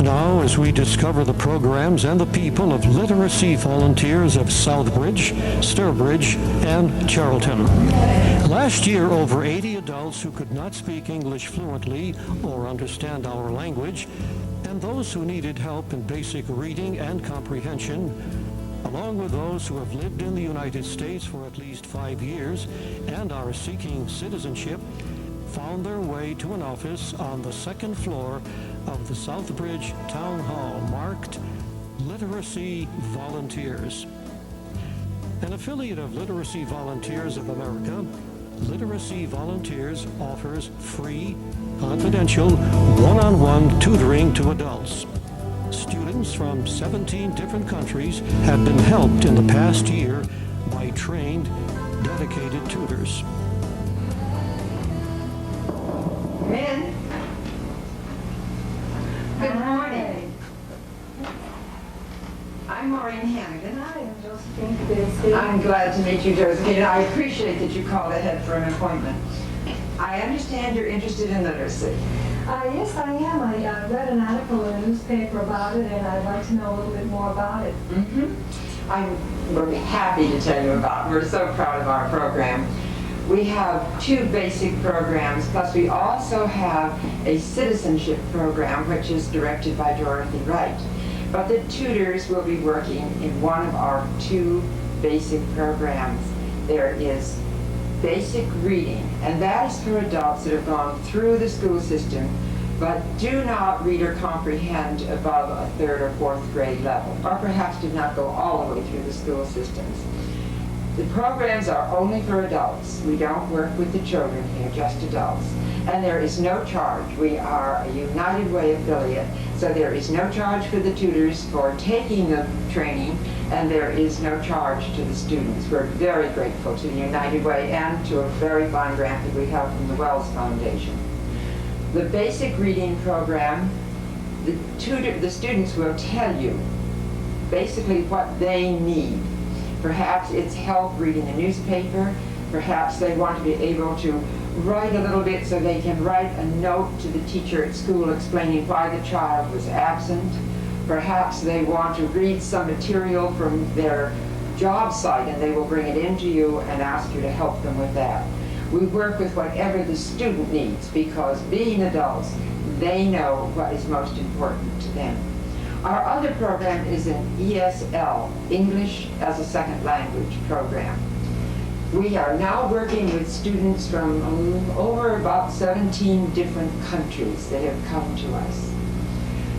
us now as we discover the programs and the people of literacy volunteers of Southbridge, Sturbridge, and Charlton. Last year, over 80 adults who could not speak English fluently or understand our language, and those who needed help in basic reading and comprehension, along with those who have lived in the United States for at least 5 years and are seeking citizenship, found their way to an office on the second floor of the Southbridge Town Hall marked Literacy Volunteers. An affiliate of Literacy Volunteers of America, Literacy Volunteers offers free, confidential, one-on-one tutoring to adults. Students from 17 different countries have been helped in the past year by trained, dedicated tutors. Men. Good morning. I'm Maureen Hannigan. Hi, I'm Josephine Kavinsky. I'm glad to meet you, Josephine. I appreciate that you called ahead for an appointment. I understand you're interested in literacy. Yes, I am. I read an article in a newspaper about it, and I'd like to know a little bit more about it. We're happy to tell you about it. We're so proud of our program. We have 2 basic programs, plus we also have a citizenship program, which is directed by Dorothy Wright. But the tutors will be working in one of our 2 basic programs. There is basic reading, and that is for adults that have gone through the school system but do not read or comprehend above a 3rd or 4th grade level, or perhaps did not go all the way through the school systems. The programs are only for adults. We don't work with the children here, just adults. And there is no charge. We are a United Way affiliate, so there is no charge for the tutors for taking the training, and there is no charge to the students. We're very grateful to the United Way and to a very fine grant that we have from the Wells Foundation. The basic reading program, the students will tell you basically what they need. Perhaps it's help reading the newspaper. Perhaps they want to be able to write a little bit so they can write a note to the teacher at school explaining why the child was absent. Perhaps they want to read some material from their job site and they will bring it into you and ask you to help them with that. We work with whatever the student needs because being adults, they know what is most important to them. Our other program is an ESL, English as a Second Language program. We are now working with students from over about 17 different countries that have come to us.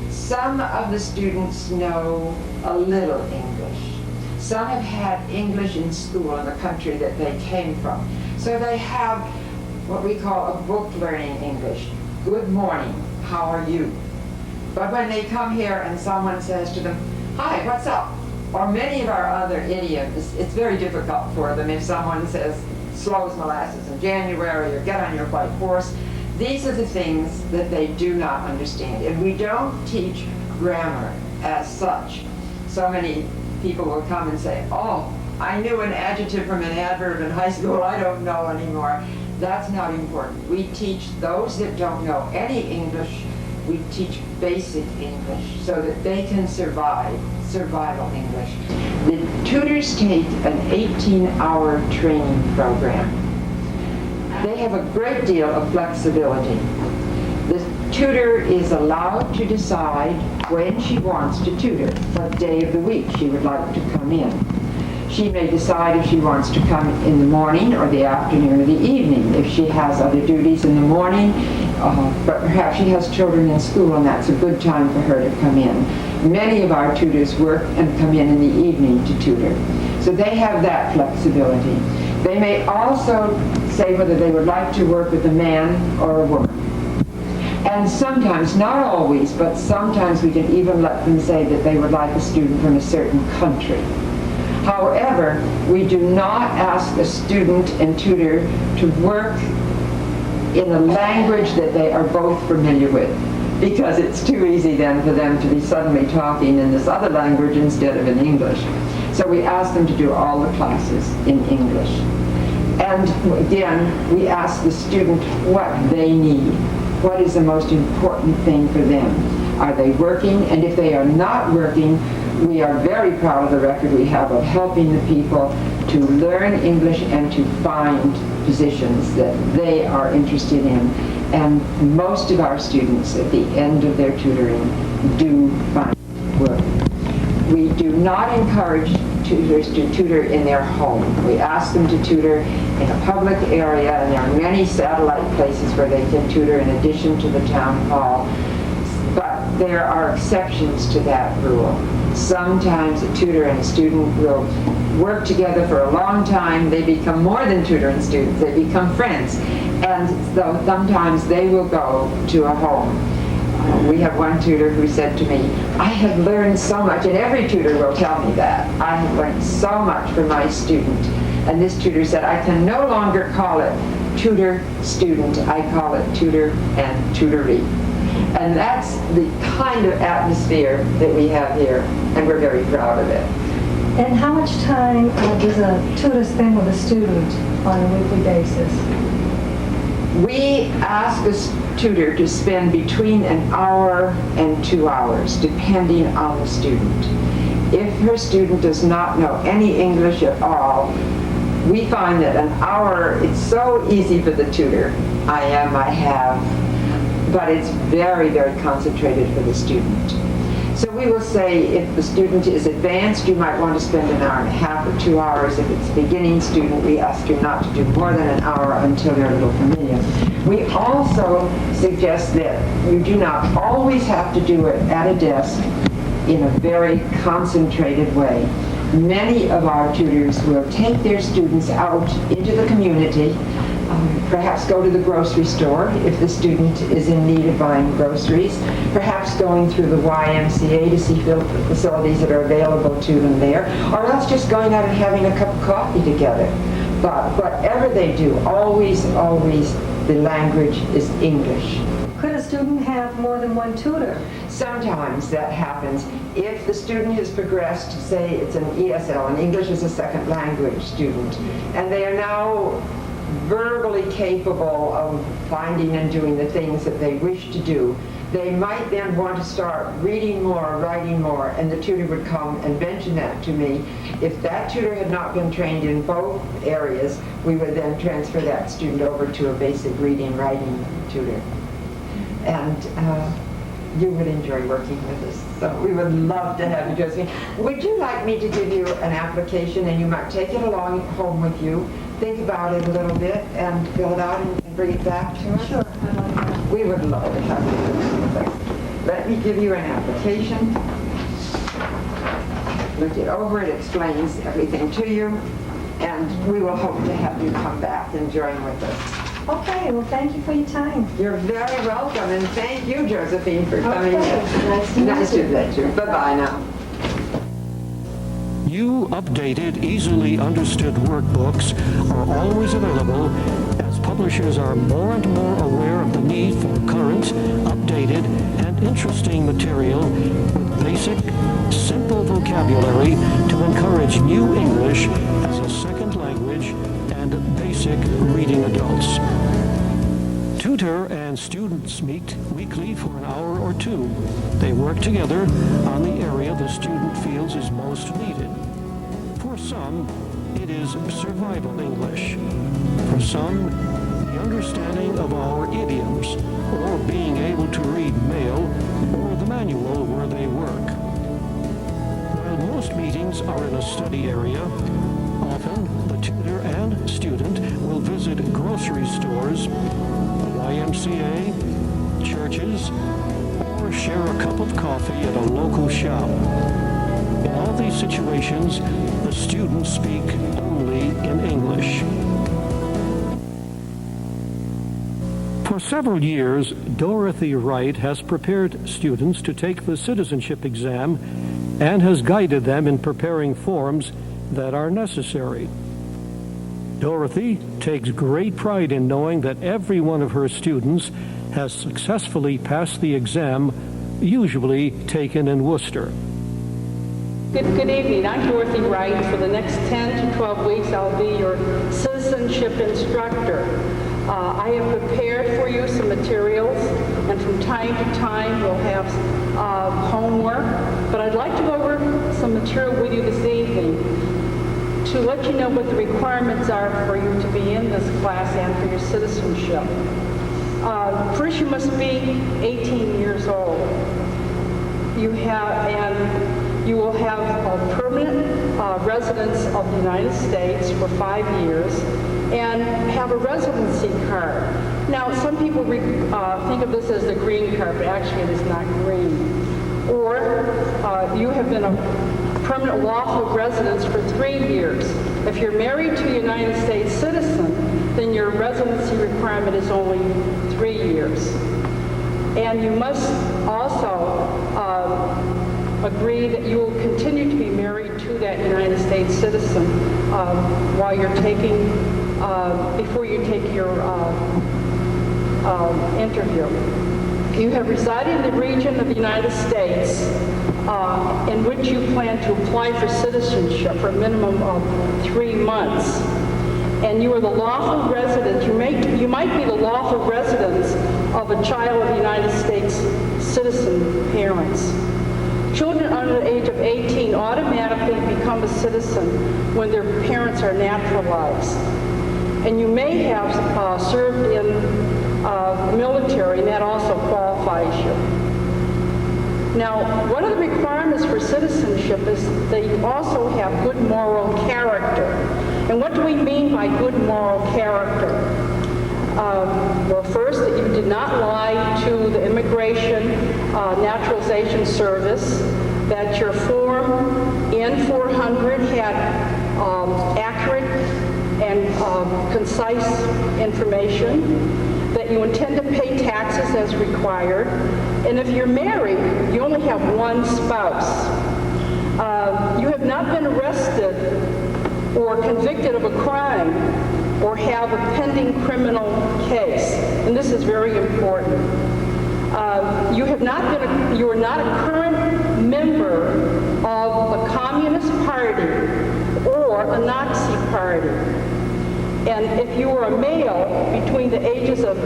Some of the students know a little English. Some have had English in school in the country that they came from. So they have what we call a book learning English. Good morning, how are you? But when they come here and someone says to them, hi, what's up? Or many of our other idioms, it's very difficult for them if someone says, slow as molasses in January, or get on your white horse. These are the things that they do not understand. And we don't teach grammar as such. So many people will come and say, oh, I knew an adjective from an adverb in high school, I don't know anymore. That's not important. We teach those that don't know any English, we teach basic English so that they can survive, survival English. The tutors take an 18-hour training program. They have a great deal of flexibility. The tutor is allowed to decide when she wants to tutor, what day of the week she would like to come in. She may decide if she wants to come in the morning or the afternoon or the evening. If she has other duties in the morning, but perhaps she has children in school and that's a good time for her to come in. Many of our tutors work and come in the evening to tutor. So they have that flexibility. They may also say whether they would like to work with a man or a woman. And sometimes, not always, but sometimes we can even let them say that they would like a student from a certain country. However, we do not ask a student and tutor to work in a language that they are both familiar with, because it's too easy then for them to be suddenly talking in this other language instead of in English. So we ask them to do all the classes in English. And again, we ask the student what they need. What is the most important thing for them? Are they working? And if they are not working, we are very proud of the record we have of helping the people to learn English and to find positions that they are interested in. And most of our students at the end of their tutoring do find work. We do not encourage tutors to tutor in their home. We ask them to tutor in a public area, and there are many satellite places where they can tutor in addition to the town hall. But there are exceptions to that rule. Sometimes a tutor and a student will work together for a long time. They become more than tutor and students. They become friends. And so sometimes they will go to a home. We have one tutor who said to me, I have learned so much, and every tutor will tell me that. I have learned so much from my student. And this tutor said, I can no longer call it tutor-student. I call it tutor and tutoree. And that's the kind of atmosphere that we have here, and we're very proud of it. And how much time does a tutor spend with a student on a weekly basis? We ask a tutor to spend between an hour and 2 hours, depending on the student. If her student does not know any English at all, we find that an hour, it's so easy for the tutor. I have, but it's very, very concentrated for the student. So we will say if the student is advanced, you might want to spend an hour and a half or 2 hours. If it's a beginning student, we ask you not to do more than an hour until they're a little familiar. We also suggest that you do not always have to do it at a desk in a very concentrated way. Many of our tutors will take their students out into the community, perhaps go to the grocery store if the student is in need of buying groceries, perhaps going through the YMCA to see facilities that are available to them there, or else just going out and having a cup of coffee together. But whatever they do, always, always the language is English. Could a student have more than one tutor? Sometimes that happens. If the student has progressed, say it's an ESL, an English as a second language student, and they are now verbally capable of finding and doing the things that they wish to do, they might then want to start reading more, writing more, and the tutor would come and mention that to me. If that tutor had not been trained in both areas, we would then transfer that student over to a basic reading, writing tutor. And you would enjoy working with us. So we would love to have you, Josephine. Would you like me to give you an application and you might take it along home with you, think about it a little bit, and fill it out and bring it back to us? Sure, I'd like that. We would love to have you do this. Let me give you an application. Look it over, it explains everything to you, and we will hope to have you come back and join with us. Okay, well, thank you for your time. You're very welcome, and thank you, Josephine, for coming Okay, in. nice to meet you. Bye-bye now. New, updated, easily understood workbooks are always available as publishers are more and more aware of the need for current, updated, and interesting material with basic, simple vocabulary to encourage new English as a second language and basic reading adults. Tutor and students meet weekly for an hour or two. They work together on the area the student feels is most needed. For some, it is survival English. For some, the understanding of our idioms, or being able to read mail or the manual where they work. While most meetings are in a study area, often the tutor and student will visit grocery stores, YMCA, churches, or share a cup of coffee at a local shop. In all these situations, the students speak only in English. For several years, Dorothy Wright has prepared students to take the citizenship exam and has guided them in preparing forms that are necessary. Dorothy takes great pride in knowing that every one of her students has successfully passed the exam, usually taken in Worcester. Good evening. I'm Dorothy Wright. For the next 10 to 12 weeks, I'll be your citizenship instructor. I have prepared for you some materials, and from time to time, we'll have homework, but I'd like to go over some material with you this evening to let you know what the requirements are for you to be in this class and for your citizenship. First, you must be 18 years old. You will have a permanent residence of the United States for 5 years and have a residency card. Now, some people think of this as the green card, but actually it is not green. Or you have been a permanent lawful residence for 3 years. If you're married to a United States citizen, then your residency requirement is only 3 years. And you must also agree that you will continue to be married to that United States citizen while you're taking, before you take your interview. You have resided in the region of the United States in which you plan to apply for citizenship for a minimum of 3 months. And you are the lawful resident, you might be the lawful residence of a child of the United States citizen parents. Children under the age of 18 automatically become a citizen when their parents are naturalized. And you may have served in the military, and that also qualifies you. Now, one of the requirements for citizenship is that you also have good moral character. And what do we mean by good moral character? Well, first, that you did not lie to the Immigration Naturalization Service, that your Form N-400 had accurate and concise information, that you intend to pay taxes as required, and if you're married, you only have one spouse. You have not been arrested or convicted of a crime or have a pending criminal case, and this is very important. You are not a current member of a Communist Party or a Nazi Party. And if you are a male between the ages of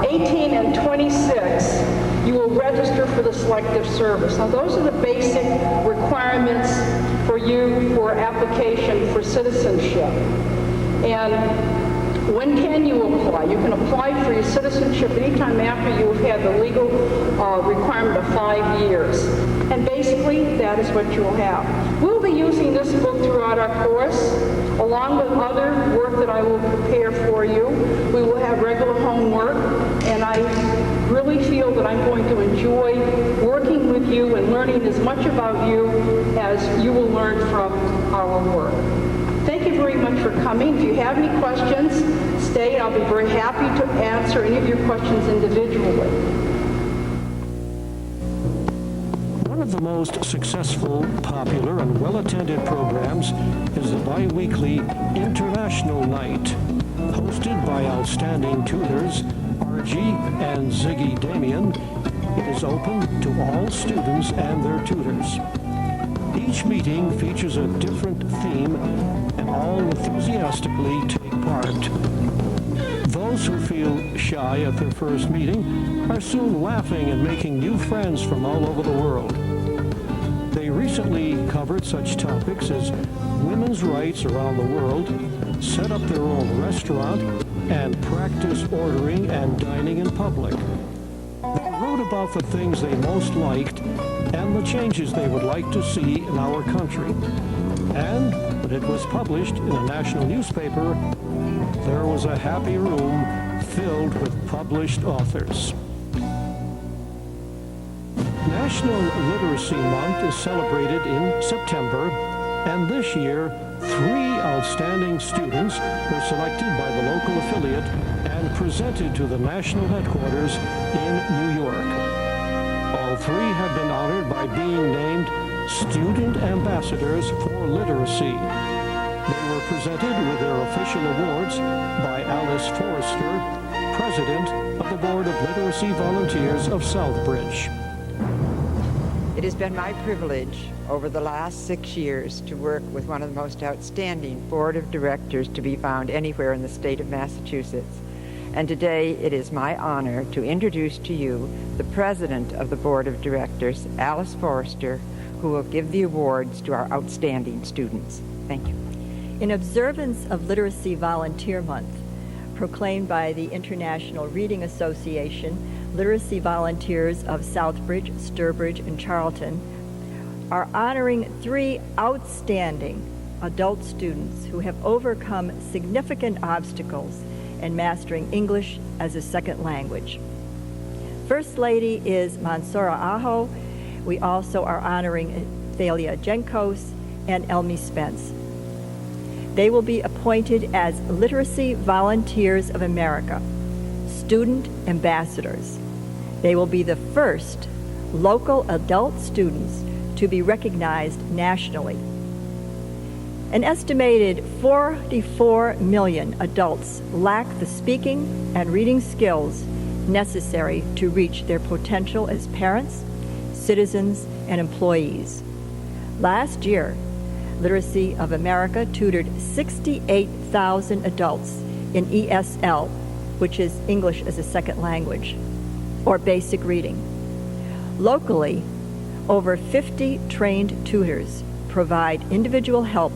18 and 26, you will register for the Selective Service. Now, those are the basic requirements for you for application for citizenship. And when can you apply? You can apply for your citizenship anytime after you have had the legal requirement of 5 years. And basically, that is what you will have. We'll be using this book throughout our course, along with other work that I will prepare for you. We will have regular homework, and I really feel that I'm going to enjoy working with you and learning as much about you as you will learn from our work. Thank you very much for coming. If you have any questions, stay, and I'll be very happy to answer any of your questions individually. One of the most successful, popular, and well-attended programs is the bi-weekly International Night, hosted by outstanding tutors Archie and Ziggy Damien. It is open to all students and their tutors. Each meeting features a different theme, and all enthusiastically take part. Those who feel shy at their first meeting are soon laughing and making new friends from all over the world. They recently covered such topics as women's rights around the world, set up their own restaurant, and practice ordering and dining in public. They wrote about the things they most liked and the changes they would like to see in our country. And when it was published in a national newspaper, there was a happy room filled with published authors. National Literacy Month is celebrated in September, and this year, 3 outstanding students were selected by the local affiliate and presented to the national headquarters in New York. All 3 have been honored by being named Student Ambassadors for Literacy. They were presented with their official awards by Alice Forrester, President of the Board of Literacy Volunteers of Southbridge. It has been my privilege over the last 6 years to work with one of the most outstanding board of directors to be found anywhere in the state of Massachusetts. And today it is my honor to introduce to you the President of the Board of Directors, Alice Forrester, who will give the awards to our outstanding students. Thank you. In observance of Literacy Volunteer Month, proclaimed by the International Reading Association, literacy volunteers of Southbridge, Sturbridge, and Charlton are honoring 3 outstanding adult students who have overcome significant obstacles in mastering English as a second language. First Lady is Mansoura Aho. We also are honoring Thalia Jenkos and Elmi Spence. They will be appointed as Literacy Volunteers of America, student ambassadors. They will be the first local adult students to be recognized nationally. An estimated 44 million adults lack the speaking and reading skills necessary to reach their potential as parents, citizens, and employees. Last year, Literacy of America tutored 68,000 adults in ESL, which is English as a second language, or basic reading. Locally, over 50 trained tutors provide individual help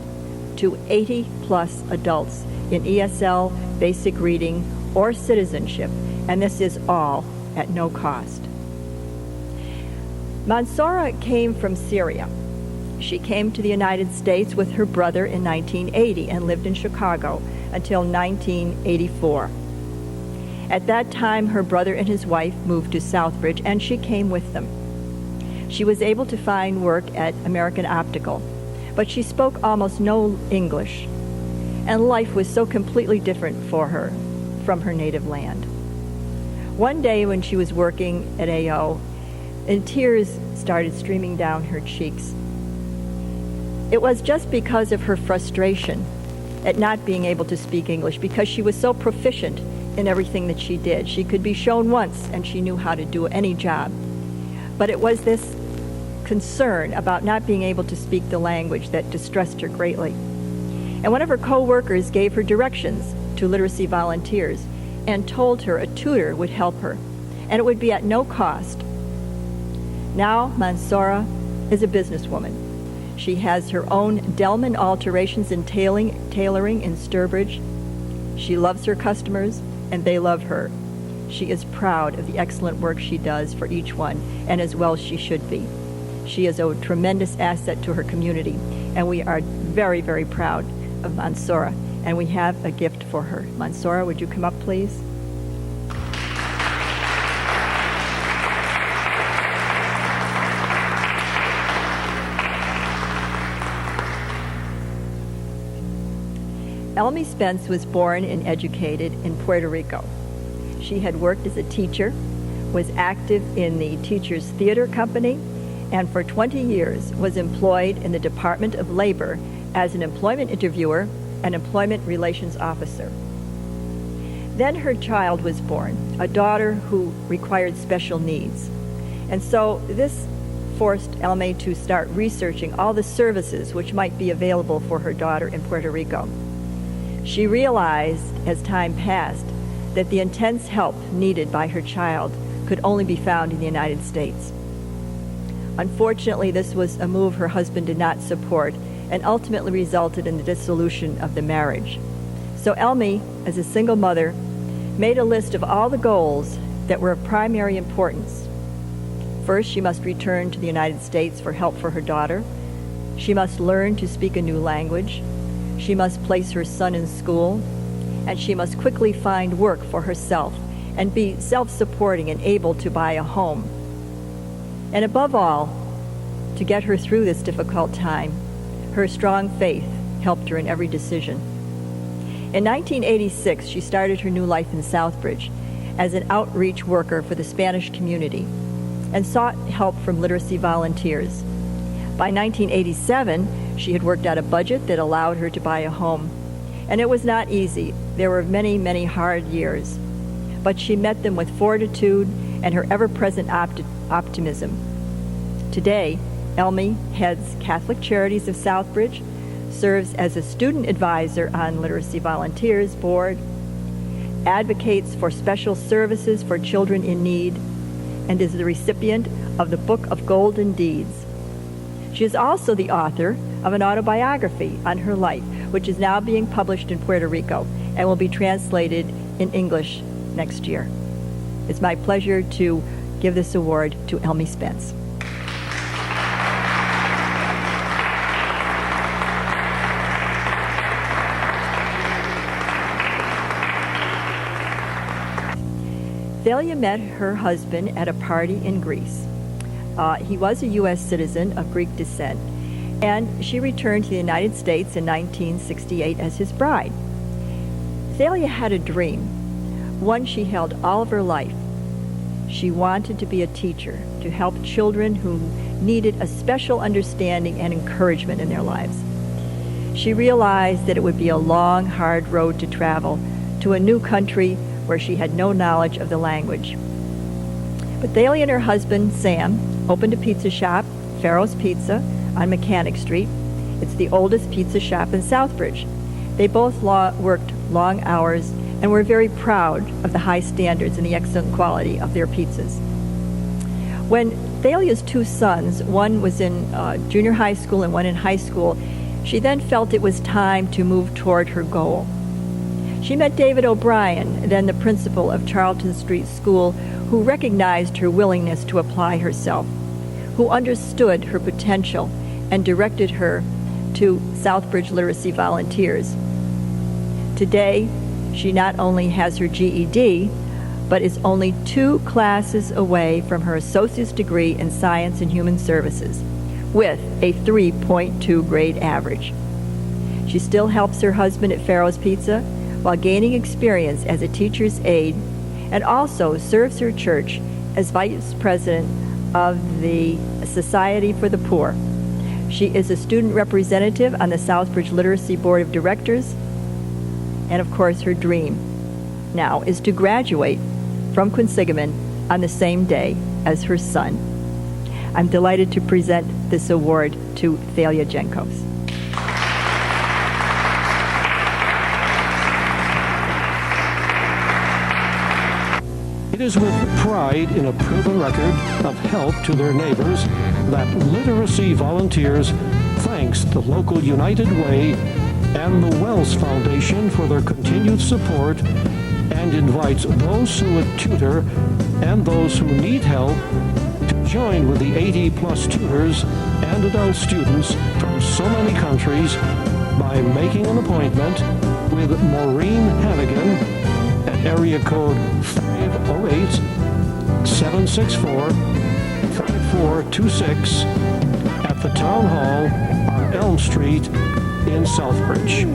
to 80-plus adults in ESL, basic reading, or citizenship, and this is all at no cost. Mansoura came from Syria. She came to the United States with her brother in 1980 and lived in Chicago until 1984. At that time, her brother and his wife moved to Southbridge, and she came with them. She was able to find work at American Optical, but she spoke almost no English, and life was so completely different for her from her native land. One day when she was working at AO, and tears started streaming down her cheeks. It was just because of her frustration at not being able to speak English, because she was so proficient in everything that she did. She could be shown once and she knew how to do any job. But it was this concern about not being able to speak the language that distressed her greatly. And one of her co-workers gave her directions to literacy volunteers and told her a tutor would help her, and it would be at no cost. Now Mansoura is a businesswoman. She has her own Delman Alterations and Tailoring in Sturbridge. She loves her customers, and they love her. She is proud of the excellent work she does for each one, and as well she should be. She is a tremendous asset to her community, and we are very, very proud of Mansoura, and we have a gift for her. Mansoura, would you come up, please? Elmi Spence was born and educated in Puerto Rico. She had worked as a teacher, was active in the Teachers Theater Company, and for 20 years was employed in the Department of Labor as an employment interviewer and employment relations officer. Then her child was born, a daughter who required special needs. And so this forced Elmi to start researching all the services which might be available for her daughter in Puerto Rico. She realized, as time passed, that the intense help needed by her child could only be found in the United States. Unfortunately, this was a move her husband did not support and ultimately resulted in the dissolution of the marriage. So Elmi, as a single mother, made a list of all the goals that were of primary importance. First, she must return to the United States for help for her daughter. She must learn to speak a new language. She must place her son in school, and she must quickly find work for herself and be self-supporting and able to buy a home. And above all, to get her through this difficult time, her strong faith helped her in every decision. In 1986, she started her new life in Southbridge as an outreach worker for the Spanish community and sought help from literacy volunteers. By 1987, she had worked out a budget that allowed her to buy a home. And it was not easy. There were many, many hard years. But she met them with fortitude and her ever-present optimism. Today, Elmi heads Catholic Charities of Southbridge, serves as a student advisor on Literacy Volunteers Board, advocates for special services for children in need, and is the recipient of the Book of Golden Deeds. She is also the author of an autobiography on her life, which is now being published in Puerto Rico and will be translated in English next year. It's my pleasure to give this award to Elmy Spence. Thalia met her husband at a party in Greece. He was a U.S. citizen of Greek descent, and she returned to the United States in 1968 as his bride. Thalia had a dream, one she held all of her life. She wanted to be a teacher, to help children who needed a special understanding and encouragement in their lives. She realized that it would be a long, hard road to travel to a new country where she had no knowledge of the language. But Thalia and her husband, Sam, opened a pizza shop, Pharaoh's Pizza, on Mechanic Street. It's the oldest pizza shop in Southbridge. They both worked long hours and were very proud of the high standards and the excellent quality of their pizzas. When Thalia's two sons, one was in junior high school and one in high school, she then felt it was time to move toward her goal. She met David O'Brien, then the principal of Charlton Street School, who recognized her willingness to apply herself, who understood her potential and directed her to Southbridge Literacy Volunteers. Today, she not only has her GED, but is only 2 classes away from her associate's degree in Science and Human Services, with a 3.2 grade average. She still helps her husband at Pharaoh's Pizza while gaining experience as a teacher's aide, and also serves her church as vice president of the Society for the Poor. She is a student representative on the Southbridge Literacy Board of Directors, and of course her dream now is to graduate from Quinsigamond on the same day as her son. I'm delighted to present this award to Thalia Jenkos. It is with pride in a proven record of help to their neighbors that Literacy Volunteers thanks the local United Way and the Wells Foundation for their continued support and invites those who would tutor and those who need help to join with the 80-plus tutors and adult students from so many countries by making an appointment with Maureen Hannigan at area code 508-764-5426 at the Town Hall on Elm Street in Southbridge.